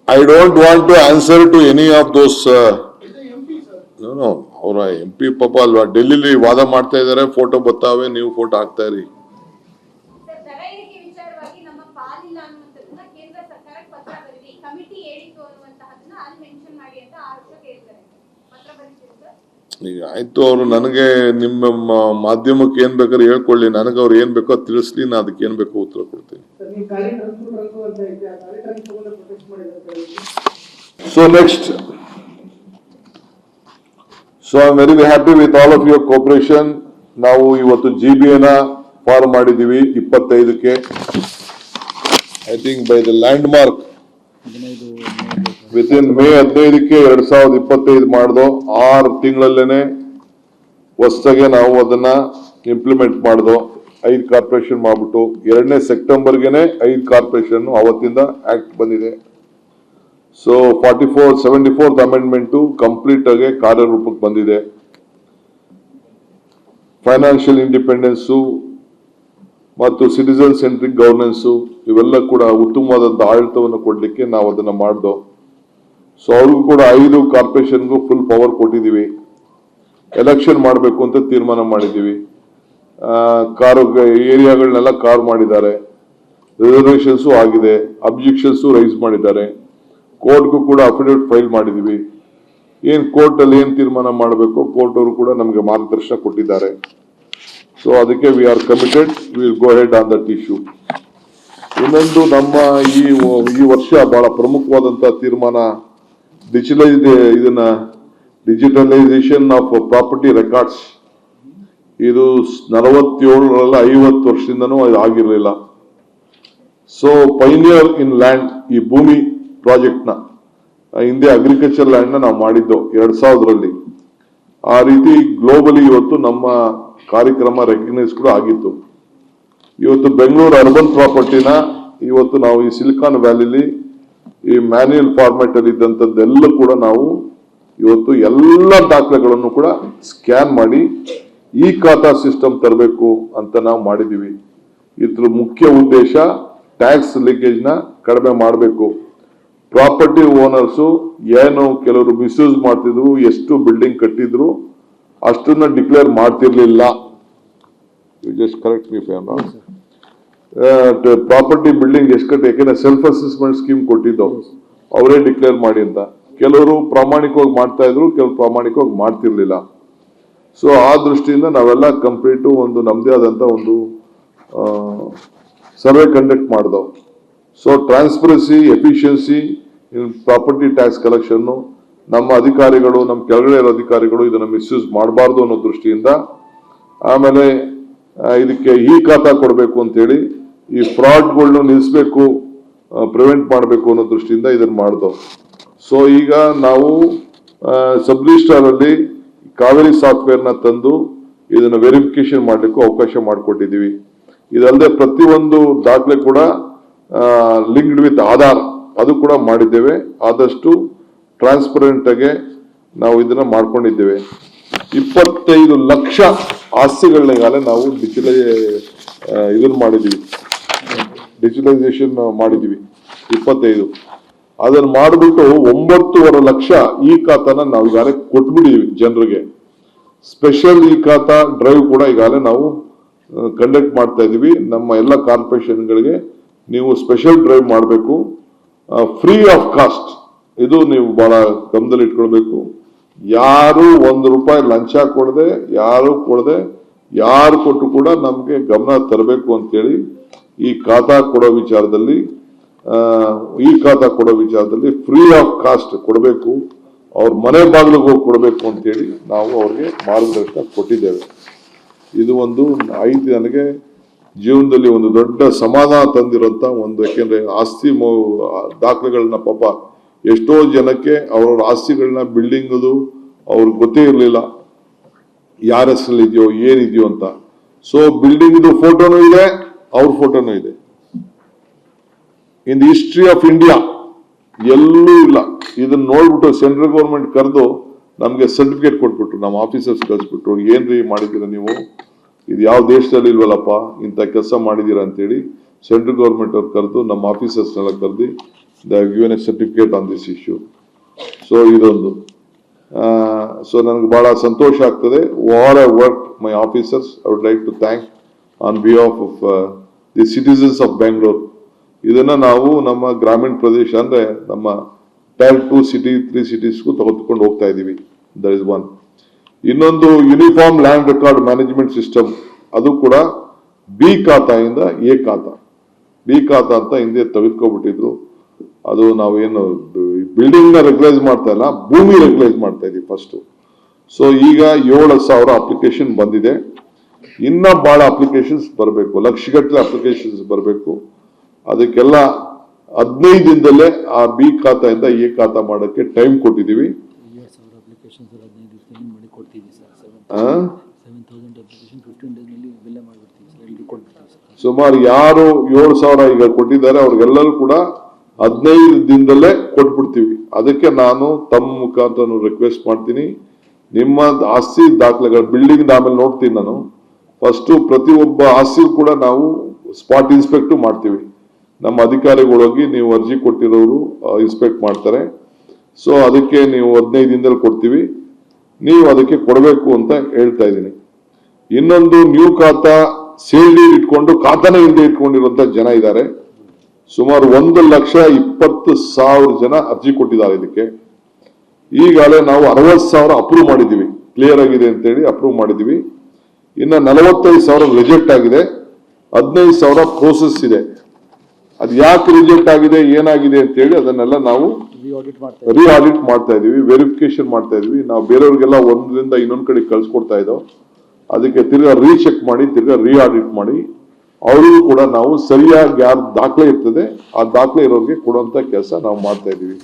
I don't want to answer to any of those. No. ಅವರ MP ಪಾಪ ಅಲ್ವಾ, ಡೆಲ್ಲಿಲಿ ವಾದ ಮಾಡ್ತಾ ಇದಾರೆ, ಫೋಟೋ ಬರ್ತಾವೆ, ನೀವು ಫೋಟೋ ಹಾಕ್ತಾ ಇರಿ. ಈಗ ಆಯ್ತು, ಅವರು ನನಗೆ ನಿಮ್ಮ ಮಾಧ್ಯಮಕ್ಕೆ ಏನ್ ಬೇಕಾದ್ರೆ ಹೇಳ್ಕೊಳ್ಳಿ, ನನಗೆ ಅವ್ರು ಏನ್ ಬೇಕೋ ತಿಳಿಸ್ಲಿ, ನಾ ಅದಕ್ಕೆ ಏನ್ ಬೇಕೋ ಉತ್ತರ ಕೊಡ್ತೀನಿ. So next, so I'm very happy with all of your cooperation. ನಾವು ಇವತ್ತು GBA ಫಾರ್ಮ್ ಮಾಡಿದೀವಿ 25ಕ್ಕೆ. I think by the landmark within May 15ಕ್ಕೆ 2025 ಮಾಡ್ದೋ 6 ತಿಂಗಳಲ್ಲೇನೆ ಹೊಸದಾಗೆ ನಾವು ಅದನ್ನ ಇಂಪ್ಲಿಮೆಂಟ್ ಮಾಡ್ದೋ. 5 ಕಾರ್ಪೊರೇಷನ್ ಮಾಡ್ಬಿಟ್ಟು 2ನೇ ಸೆಪ್ಟೆಂಬರ್ಗೆನೆ 5 ಕಾರ್ಪೊರೇಷನ್ ಅವತ್ತಿಂದ ಆಕ್ಟ್ ಬಂದಿದೆ. ಸೊ 74th ಅಮೆಂಡ್ಮೆಂಟ್ ಕಂಪ್ಲೀಟ್ ಆಗಿ ಕಾರ್ಯರೂಪಕ್ಕೆ ಬಂದಿದೆ. ಫೈನಾನ್ಷಿಯಲ್ ಇಂಡಿಪೆಂಡೆನ್ಸ್ ಮತ್ತು ಸಿಟಿಸನ್ ಸೆಂಟ್ರಿಕ್ ಗವರ್ನೆನ್ಸ್ ಇವೆಲ್ಲ ಕೂಡ ಉತ್ತಮವಾದಂತ ಆಡಳಿತವನ್ನು ಕೊಡ್ಲಿಕ್ಕೆ ನಾವು ಅದನ್ನ ಮಾಡ್ದೋ. ಸೊ ಅವ್ರಿಗೂ ಕೂಡ 5 ಕಾರ್ಪೊರೇಷನ್ಗೂ ಫುಲ್ ಪವರ್ ಕೊಟ್ಟಿದೀವಿ. ಎಲೆಕ್ಷನ್ ಮಾಡಬೇಕು ಅಂತ ತೀರ್ಮಾನ ಮಾಡಿದೀವಿ. ಏರಿಯಾಗಳನ್ನೆಲ್ಲ ಕಾರ್ ಮಾಡಿದ್ದಾರೆ, ರಿಸರ್ವೇಶನ್ಸ್ ಆಗಿದೆ, ಅಬ್ಜೆಕ್ಷನ್ಸ್ ರೈಸ್ ಮಾಡಿದ್ದಾರೆ, ಕೋರ್ಟ್ಗೂ ಕೂಡ ಅಫಿಡವಿಟ್ ಫೈಲ್ ಮಾಡಿದೀವಿ. ಏನ್ ಕೋರ್ಟ್ ಅಲ್ಲಿ ಏನ್ ತೀರ್ಮಾನ ಮಾಡಬೇಕು ಕೋರ್ಟ್ ಅವರು ಕೂಡ ನಮಗೆ ಮಾರ್ಗದರ್ಶನ ಕೊಟ್ಟಿದ್ದಾರೆ. ಸೊ ಅದಕ್ಕೆ we are committed, we will go head on that issue. ಇನ್ನೊಂದು ನಮ್ಮ ಈ ವರ್ಷ ಬಹಳ ಪ್ರಮುಖವಾದಂತ ತೀರ್ಮಾನ, ಡಿಜಿಟಲೈಸೇಷನ್ ಆಫ್ ಪ್ರಾಪರ್ಟಿ ರೆಕಾರ್ಡ್ಸ್. ಇದು 47 50 ವರ್ಷದಿಂದನೂ ಆಗಿರಲಿಲ್ಲ. ಸೊ ಪೈನಿಯರ್ ಇನ್ ಲ್ಯಾಂಡ್, ಈ ಭೂಮಿ ಪ್ರಾಜೆಕ್ಟ್ ನ ಹಿಂದೆ ಅಗ್ರಿಕಲ್ಚರ್ ಲ್ಯಾಂಡ್ ನ ನಾವು ಮಾಡಿದ್ದು 2000ರಲ್ಲಿ. ಆ ರೀತಿ ಗ್ಲೋಬಲಿ ಇವತ್ತು ನಮ್ಮ ಕಾರ್ಯಕ್ರಮ ರೆಕಗ್ನೈಸ್ ಕೂಡ ಆಗಿತ್ತು. ಇವತ್ತು ಬೆಂಗಳೂರು ಅರ್ಬನ್ ಪ್ರಾಪರ್ಟಿನ ಇವತ್ತು ನಾವು ಈ ಸಿಲಿಕಾನ್ ವ್ಯಾಲಿಲಿ ಈ ಮ್ಯಾನ್ಯುಯಲ್ ಫಾರ್ಮ್ಯಾಟ್ ಅಲ್ಲಿ ಇದ್ದಂಥದ್ದೆಲ್ಲ ಕೂಡ ನಾವು ಇವತ್ತು ಎಲ್ಲ ದಾಖಲೆಗಳನ್ನು ಕೂಡ ಸ್ಕ್ಯಾನ್ ಮಾಡಿ ಈ ಖಾತಾ ಸಿಸ್ಟಮ್ ತರಬೇಕು ಅಂತ ನಾವು ಮಾಡಿದೀವಿ. ಇದ್ರ ಮುಖ್ಯ ಉದ್ದೇಶ ಟ್ಯಾಕ್ಸ್ ಲೀಕೇಜ್ ನ ಕಡಿಮೆ ಮಾಡಬೇಕು. ಪ್ರಾಪರ್ಟಿ ಓನರ್ಸ್ ಏನು ಕೆಲವರು ಮಿಸ್ಯೂಸ್ ಮಾಡ್ತಿದ್ರು, ಎಷ್ಟು ಬಿಲ್ಡಿಂಗ್ ಕಟ್ಟಿದ್ರು ಅಷ್ಟನ್ನ ಡಿಕ್ಲೇರ್ ಮಾಡ್ತಿರ್ಲಿಲ್ಲ. Just correct me fam. Property building ಎಷ್ಟು ಕಟ್ಟಿ, ಯಾಕೆಂದ್ರೆ ಸೆಲ್ಫ್ ಅಸೆಸ್ಮೆಂಟ್ ಸ್ಕೀಮ್ ಕೊಟ್ಟಿದ್ದು ಅವರೇ ಡಿಕ್ಲೇರ್ ಮಾಡಿ ಅಂತ. ಕೆಲವರು ಪ್ರಾಮಾಣಿಕವಾಗಿ ಮಾಡ್ತಾ ಇದ್ರು, ಕೆಲವರು ಪ್ರಾಮಾಣಿಕವಾಗಿ ಮಾಡ್ತಿರ್ಲಿಲ್ಲ. ಸೊ ಆ ದೃಷ್ಟಿಯಿಂದ ನಾವೆಲ್ಲ ಕಂಪ್ಲೀಟ್ ಒಂದು ನಮ್ದೇ ಆದಂತ ಒಂದು ಸರ್ವೆ ಕಂಡಕ್ಟ್ ಮಾಡಿದೋ. So transparency, efficiency in property tax collection, ನಮ್ಮ ಅಧಿಕಾರಿಗಳು, ನಮ್ಮ ಕೆಳಗಡೆ ಇರೋ ಅಧಿಕಾರಿಗಳು ಇದನ್ನ ಮಿಸ್ಯೂಸ್ ಮಾಡಬಾರ್ದು ಅನ್ನೋ ದೃಷ್ಟಿಯಿಂದ, ಆಮೇಲೆ ಇದಕ್ಕೆ ಈ ಖಾತಾ ಕೊಡಬೇಕು ಅಂತ ಹೇಳಿ ಈ ಫ್ರಾಡ್ಗಳನ್ನ ನಿಲ್ಲಿಸಬೇಕು, ಪ್ರಿವೆಂಟ್ ಮಾಡಬೇಕು ಅನ್ನೋ ದೃಷ್ಟಿಯಿಂದ ಇದನ್ನ ಮಾಡ್ದೋ. ಸೊ ಈಗ ನಾವು ಸಬ್ ರಿಜಿಸ್ಟ್ರಾರ್ ಅಲ್ಲಿ ಕಾವೇರಿ ಸಾಫ್ಟ್ವೇರ್ ನ ತಂದು ಇದನ್ನ ವೆರಿಫಿಕೇಶನ್ ಮಾಡ್ಲಿಕ್ಕೂ ಅವಕಾಶ ಮಾಡಿಕೊಟ್ಟಿದೀವಿ. ಇದಲ್ಲದೆ ಪ್ರತಿಯೊಂದು ದಾಖಲೆ ಕೂಡ ಲಿಂಕ್ಡ್ ವಿತ್ ಆಧಾರ್ ಅದು ಕೂಡ ಮಾಡಿದ್ದೇವೆ. ಆದಷ್ಟು ಟ್ರಾನ್ಸ್ಪರೆಂಟ್ ಆಗಿ ನಾವು ಇದನ್ನ ಮಾಡ್ಕೊಂಡಿದ್ದೇವೆ. 25 ಲಕ್ಷ ಆಸ್ತಿಗಳನ್ನ ನಾವು ಇದನ್ನ ಮಾಡಿದೀವಿ, ಡಿಜಿಟಲೈಸೇಷನ್ ಮಾಡಿದೀವಿ 25. ಅದನ್ನ ಮಾಡಿಬಿಟ್ಟು 9.5 ಲಕ್ಷ ಈ ಖಾತಾನ ನಾವು ಈಗಾಗಲೇ ಕೊಟ್ಬಿಟ್ಟಿದೀವಿ ಜನರಿಗೆ. ಸ್ಪೆಷಲ್ ಈ ಖಾತಾ ಡ್ರೈವ್ ಕೂಡ ಈಗಾಗಲೇ ನಾವು ಕಂಡಕ್ಟ್ ಮಾಡ್ತಾ ಇದೀವಿ. ನಮ್ಮ ಎಲ್ಲ ಕಾರ್ಪೊರೇಷನ್ಗಳಿಗೆ ನೀವು ಸ್ಪೆಷಲ್ ಡ್ರೈವ್ ಮಾಡಬೇಕು, ಫ್ರೀ ಆಫ್ ಕಾಸ್ಟ್. ಇದು ನೀವು ಬಹಳ ಗಮನದಲ್ಲಿ ಇಟ್ಕೊಳ್ಬೇಕು. ಯಾರು ₹1 ಲಂಚ ಕೊಡದೆ, ಯಾರು ಕೊಟ್ಟು ಕೂಡ ನಮ್ಗೆ ಗಮನ ತರಬೇಕು ಅಂತೇಳಿ ಈ ಖಾತಾ ಕೊಡೋ ವಿಚಾರದಲ್ಲಿ ಫ್ರೀ ಆಫ್ ಕಾಸ್ಟ್ ಕೊಡಬೇಕು, ಅವ್ರ ಮನೆ ಬಾಗಿಲಿಗೆ ಹೋಗಿ ಕೊಡಬೇಕು ಅಂತೇಳಿ ನಾವು ಅವ್ರಿಗೆ ಮಾರ್ಗದರ್ಶನ ಕೊಟ್ಟಿದ್ದೇವೆ. ಇದು ಒಂದು ನನಗೆ ಜೀವನದಲ್ಲಿ ಒಂದು ದೊಡ್ಡ ಸಮಾಧಾನ ತಂದಿರೋಂತ ಒಂದು. ಯಾಕೆಂದ್ರೆ ಆಸ್ತಿ ದಾಖಲೆಗಳನ್ನ ಪಾಪ ಎಷ್ಟೋ ಜನಕ್ಕೆ ಅವ್ರವ್ರ ಆಸ್ತಿಗಳನ್ನ ಬಿಲ್ಡಿಂಗ್ ಅವ್ರಿಗೆ ಗೊತ್ತೇ ಇರಲಿಲ್ಲ ಯಾರ ಹೆಸರಲ್ಲಿ ಇದೆಯೋ ಏನಿದೆಯೋ ಅಂತ. ಸೊ ಬಿಲ್ಡಿಂಗ್ ಫೋಟೋನು ಇದೆ, ಅವ್ರ ಫೋಟೋನು ಇದೆ. In the history of India ಎಲ್ಲೂ ಇಲ್ಲ. ಇದನ್ನ ನೋಡ್ಬಿಟ್ಟು ಸೆಂಟ್ರಲ್ ಗೌರ್ಮೆಂಟ್ ಕರೆದು ನಮ್ಗೆ ಸರ್ಟಿಫಿಕೇಟ್ ಕೊಟ್ಬಿಟ್ರು, ನಮ್ಮ ಆಫೀಸರ್ಸ್ ಕಳಿಸ್ಬಿಟ್ರು, ಏನ್ರಿ ಮಾಡಿದ್ದೀರಾ ನೀವು, ಇದು ಯಾವ ದೇಶದಲ್ಲಿ ಇಲ್ವಲ್ಲಪ್ಪ ಇಂಥ ಕೆಲಸ ಮಾಡಿದ್ದೀರಾ ಅಂತೇಳಿ ಸೆಂಟ್ರಲ್ ಗೌರ್ಮೆಂಟ್ ಅವ್ರು ಕರೆದು ನಮ್ಮ ಆಫೀಸರ್ಸ್ನೆಲ್ಲ ಕರೆದು they given a certificate on this issue. So ಇದೊಂದು ಸೊ ನನಗೆ ಬಹಳ ಸಂತೋಷ ಆಗ್ತದೆ. All I work my officers I would like to thank on behalf of the citizens of Bengaluru. ಇದನ್ನ ನಾವು ನಮ್ಮ ಗ್ರಾಮೀಣ ಪ್ರದೇಶ ಅಂದ್ರೆ ನಮ್ಮ ಟೈರ್ 2 ಸಿಟಿ 3 ಸಿಟೀಸ್ಗೂ ತೆಗೆದುಕೊಂಡು ಹೋಗ್ತಾ ಇದೀವಿ. That is one. ಇನ್ನೊಂದು uniform land record management system, ಅದು ಕೂಡ ಬಿ ಖಾತಾಯಿಂದ ಎ ಖಾತಾ. ಬಿ ಖಾತಾ ಅಂತ ಹಿಂದೆ ತೆಗೆದುಕೊಬಿಟ್ಟಿದ್ರು. ಅದು ನಾವೇನು ಬಿಲ್ಡಿಂಗ್ ನ ರೆಗ್ಯುಲೈಸ್ ಮಾಡ್ತಾ ಇಲ್ಲ, ಭೂಮಿ ರೆಗ್ಯುಲೈಸ್ ಮಾಡ್ತಾ ಇದೀವಿ ಫಸ್ಟ್. ಸೊ ಈಗ 7,000 ಅಪ್ಲಿಕೇಶನ್ ಬಂದಿದೆ. ಇನ್ನ ಬಹಳ ಅಪ್ಲಿಕೇಶನ್ಸ್ ಬರಬೇಕು, ಲಕ್ಷಗಟ್ಟಲೆ ಅಪ್ಲಿಕೇಶನ್ಸ್ ಬರಬೇಕು. ಅದಕ್ಕೆಲ್ಲ 15 ದಿನದಲ್ಲೇ ಆ ಬಿ ಖಾತಾಯಿಂದ ಎ ಖಾತಾ ಮಾಡೋಕ್ಕೆ ಟೈಮ್ ಕೊಟ್ಟಿದ್ದೀವಿ. ಸುಮಾರು ಯಾರು 7,000 ಈಗ ಕೊಟ್ಟಿದ್ದಾರೆ ಅವ್ರಿಗೆಲ್ಲರೂ ಕೂಡ 15 ದಿನದಲ್ಲೇ ಕೊಟ್ಬಿಡ್ತೀವಿ. ಅದಕ್ಕೆ ನಾನು ತಮ್ಮ ಮುಖಾಂತರ ರಿಕ್ವೆಸ್ಟ್ ಮಾಡ್ತೀನಿ, ನಿಮ್ಮ ಆಸ್ತಿ ದಾಖಲೆಗಳು ಬಿಲ್ಡಿಂಗ್ ಆಮೇಲೆ ನೋಡ್ತೀನಿ ನಾನು. ಫಸ್ಟ್ ಪ್ರತಿಯೊಬ್ಬ ಆಸ್ತಿ ಕೂಡ ನಾವು ಸ್ಪಾಟ್ ಇನ್ಸ್ಪೆಕ್ಟ್ ಮಾಡ್ತೀವಿ. ನಮ್ಮ ಅಧಿಕಾರಿಗಳೋಗಿ ನೀವು ಅರ್ಜಿ ಕೊಟ್ಟಿರೋರು ಇನ್ಸ್ಪೆಕ್ಟ್ ಮಾಡ್ತಾರೆ. ಸೊ ಅದಕ್ಕೆ ನೀವು 15 ದಿನದಲ್ಲಿ ಕೊಡ್ತೀವಿ, ನೀವು ಅದಕ್ಕೆ ಕೊಡಬೇಕು ಅಂತ ಹೇಳ್ತಾ ಇದ್ದೀನಿ. ಇನ್ನೊಂದು ನ್ಯೂ ಖಾತಾ ಸೇಲ್ ಡೀಡ್ ಇಟ್ಕೊಂಡು ಖಾತಾನೇ ಹಿಂದೆ ಇಟ್ಕೊಂಡಿರುವಂತ ಜನ ಇದ್ದಾರೆ. ಸುಮಾರು 1,20,000 ಜನ ಅರ್ಜಿ ಕೊಟ್ಟಿದ್ದಾರೆ ಇದಕ್ಕೆ. ಈಗಾಗಲೇ ನಾವು 60,000 ಅಪ್ರೂವ್ ಮಾಡಿದೀವಿ, ಕ್ಲಿಯರ್ ಆಗಿದೆ ಅಂತೇಳಿ ಅಪ್ರೂವ್ ಮಾಡಿದೀವಿ. ಇನ್ನ 45,000 ರಿಜೆಕ್ಟ್ ಆಗಿದೆ, 15,000 ಪ್ರೋಸೆಸ್ ಇದೆ. ಅದು ಯಾಕೆ ರಿಜೆಕ್ಟ್ ಆಗಿದೆ, ಏನಾಗಿದೆ ಅಂತೇಳಿ ಅದನ್ನೆಲ್ಲ ನಾವು ರಿ ಆಡಿಟ್ ಮಾಡ್ತಾ ಇದೀವಿ, ವೆರಿಫಿಕೇಶನ್ ಮಾಡ್ತಾ ಇದೀವಿ. ನಾವು ಬೇರೆಯವ್ರಿಗೆಲ್ಲ ಒಂದರಿಂದ ಇನ್ನೊಂದ್ ಕಡೆ ಕಳ್ಸಿಕೊಡ್ತಾ ಇದ್ದೋ, ಅದಕ್ಕೆ ತಿರ್ಗಾ ರೀಚೆಕ್ ಮಾಡಿ ತಿರ್ಗಾ ರಿ ಆಡಿಟ್ ಮಾಡಿ ಅವ್ರಿಗೂ ಕೂಡ ನಾವು ಸರಿಯಾಗಿ ಯಾರು ದಾಖಲೆ ಇರ್ತದೆ ಆ ದಾಖಲೆ ಇರೋರಿಗೆ ಕೊಡುವಂತ ಕೆಲಸ ನಾವು ಮಾಡ್ತಾ ಇದೀವಿ.